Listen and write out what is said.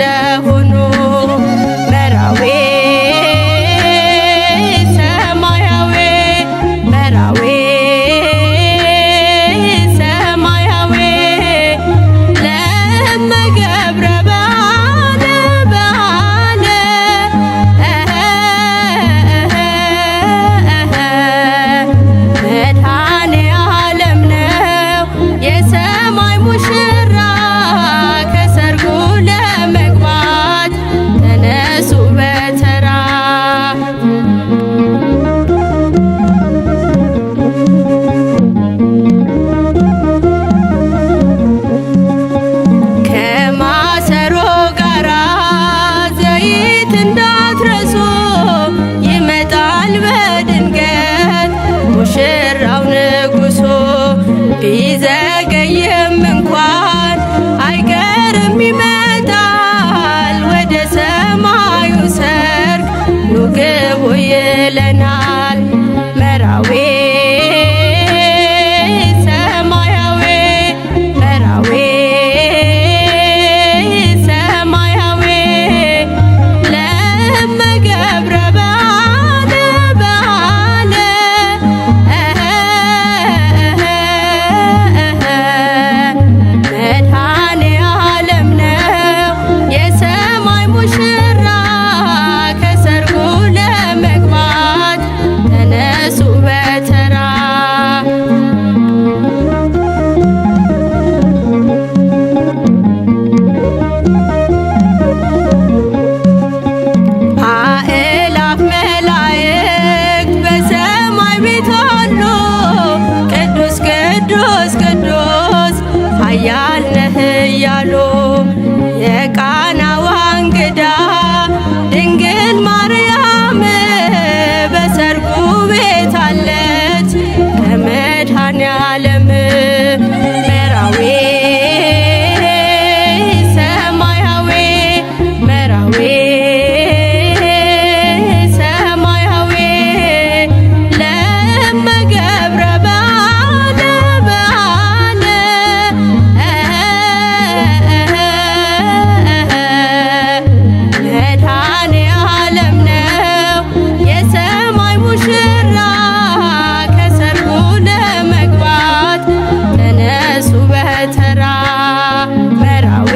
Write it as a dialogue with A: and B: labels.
A: ለሆኑ መራዊ ሰማያዊ መራዊ ሰማያዊ ለመገብረ ባለ ባለ መድኃኔ ዓለም ነው የሰማይ ሙሽራ ከሰርጉ ለመግባት ተነሱ በተራ ከማሰሮ ጋራ ዘይት እንዳትረሱ ይመጣል በድንገት ሙሽራው ንጉሡ ቢዘገይም እንኳን አይቀርም ይመጣል ወደ ሰማዩ ሰርግ ኑ ግቡ ይለናል መራዊ ሰማያዊ መራዊ ሰማያዊ ለመገብረ ባለ ባለ መድኃኔ ዓለም ነው የሰማይ ሙሽራ ከሰርጉ ለመግባት ተነሱ በተራ አእላፍ መላእክት በሰማይ ቤት አሉ ቅዱስ ቅዱስ ቅዱስ ኃያል ነህ እያሉ የቃናዋ እንግዳ ድንግል ማርያም በሰርጉ ቤት አለች ከመድኃኔ ዓለም መራዊ ሰማያዊ መራዊ ሰማያዊ ለመገብረ ባለ ባለ መድኃኔ ዓለም ነው የሰማይ ሙሽራ ከሰርጉ ለመግባት ተነሱ በተራ መራዊ